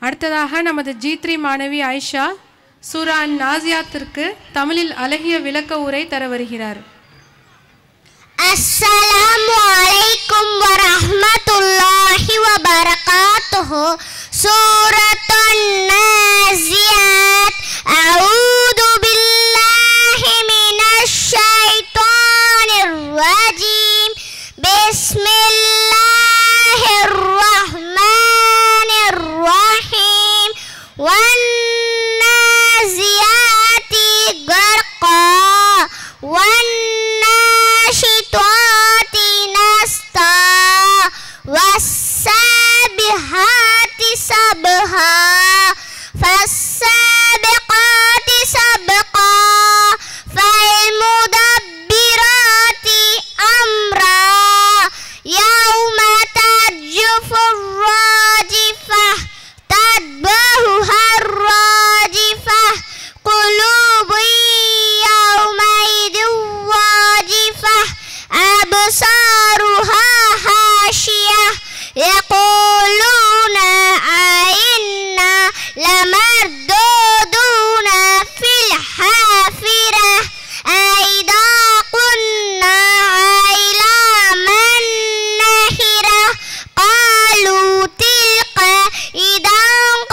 அடுத்ததாக நமது G3 மாணவி ஆயிஷா சூரா நாசியாத்திற்கு தமிழில் அழகிய விளக்க உரை தர வருகிறார். அஸ்ஸலாமு அலைக்கும் வரஹ்மத்துல்லாஹி வபரகாத்துஹு. சூரத்துன் நாசியாத். அஊது பில்லாஹி மினஷ் ஷைத்தானிர் ரஜீம். பிஸ்மில்லாஹிர் ரஹ்மானிர் ரஹீம். வன்னாசியாத்தி கர்கா. والناشطات نشطا والسابحات سبحا فالسابقات سبقا فالمدبرات أمرا يوم ترجف الراجفة تتبعها الراجفة قلوب يومئذ واجفة أبصارها خاشعة يقولون أئنا لمردودون في الحافرة أئذا كنا عظاما نخرة قالوا تلك إذا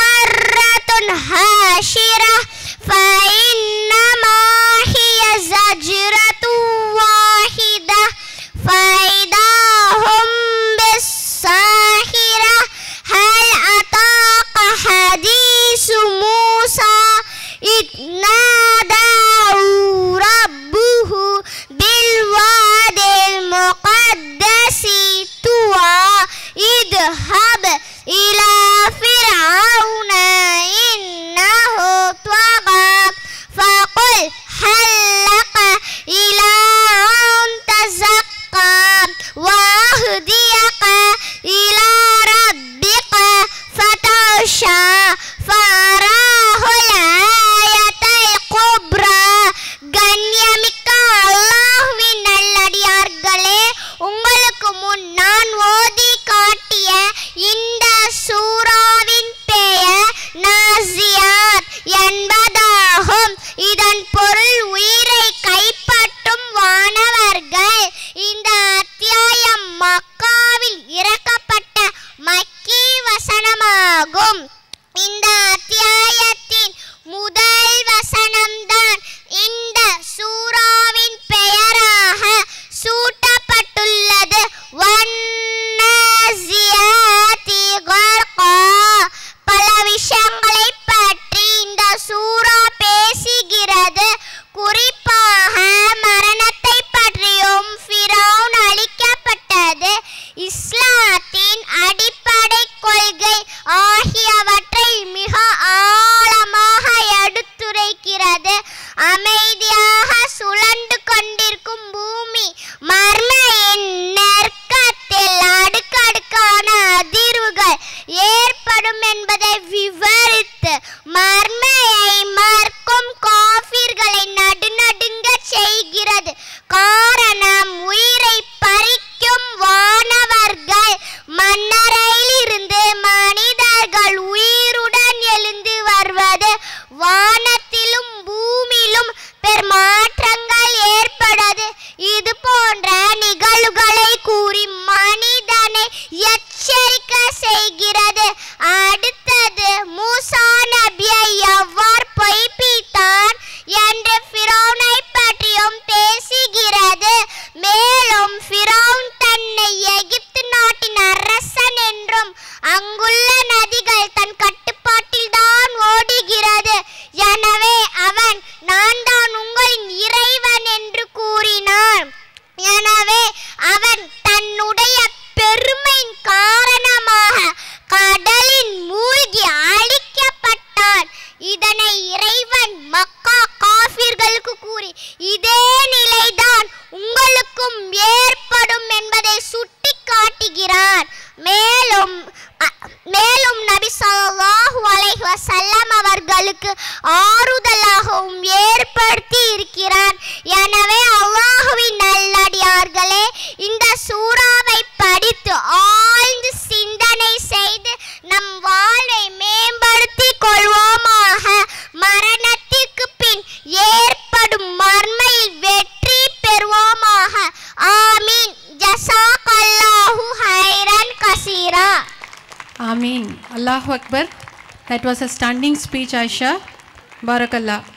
كرة خاسرة فإنما هي زجرة واحدة فإذا هم بالساهرة. هل أتاك حديث موسى إذ ناداه ربه بالواد المقدس طوى اذهب إلى فرعون إنه طغى فقل هل لك إلى أن تزكى وأهديك إلى ربك فتخشى فأراه الآية الكبرى. கண்ணியமிக்க அல்லாஹ்வின் நல்லடியார்களே, உங்களுக்கு முன் நான் ஓதி காட்டிய இந்த சூராவின் பெயர் நாசியாத் என்பதாகும். இதன் பொருள் உயிரை கைப்பற்றும் வானவர்கள். இந்த அத்தியாயம் மக்காவில் இறக்கப்பட்ட மக்கி வசனமாகும். இந்த அத்தியாயத்தின் முதல் வசனம்தான் இந்த சூராவின் பெயராக சூட்டப்பட்டுள்ளது. வன்னாசியாத்தி கர்கா. பல விஷயங்களை பற்றி இந்த சூரா பேசுகிறது. குறிப்பாக மரணத்தை பற்றியும் ஃபிரௌன் அழிக்கப்பட்டது, இஸ்லாத்தின் அடிப்படை கொள்கை ஆகியவற்றை மிக ஆழமாக எடுத்துரைக்கிறது. அமைதியாக சுழன்று கொண்டிருக்கும் பூமி மர்மையின் நெருக்கத்தில் அடுக்கடுக்கான அதிர்வுகள் ஏற்படும் என்பதை விவரித்து மர்மையை மறுக்கும் காஃபிர்களை நடுநடுங்க செய்கிறது. காரணம், உயிரை பறிக்கும் வானவர்கள் மன்னரையில் இருந்து மனிதர்கள் உயிருடன் எழுந்து வருவது, வானத்திலும் பூமியிலும் பெருமாற்றங்கள் ஏற்படுவது, இது போன்ற நிகழ்வுகளை கூறி மனிதனை எச்சரிக்க செய்கிறது. அடுத்தது மூசா நபியை எவ்வாறு பொய்ப்பித்தான் என்று ஃபிரௌனை பற்றியும் பேசுகிறது. மேலும் ஃபிரௌன் தன்னை எகிப்து நாட்டின் அரசன் என்றும் அங்குள்ள நதிகள் தன் கட்டுப்பாட்டில் தான் ஓடுகிறது, எனவே அவன் நான் தான் உங்களின் இறைவன் என்று கூறினான். எனவே அவன் தன்னுடைய பெருமையின் காரணமாக கடலில் மூழ்கி அழிக்கப்பட்டான். இதனை இறைவன் மக்கா காஃபிர்களுக்கு கூறி இதே நிலைதான் உங்களுக்கும் ஏற்படும் என்பதை சுட்டி காட்டுகிறான். மேலும் நபி ஸல்லல்லாஹு அலைஹி வஸல்லம் அவர்களுக்கு ஆறுதலாகவும் ஏற்படுத்தி இருக்கிறான். எனவே அல்லாஹ்வின் நல்லடியார்களே, இந்த சூறாவை படித்து ஆழ்ந்து சிந்தனை செய்து நம் வாழ்வை மேம்படுத்த Ameen. Allahu Akbar. That was a stunning speech, Aisha. Barakallah.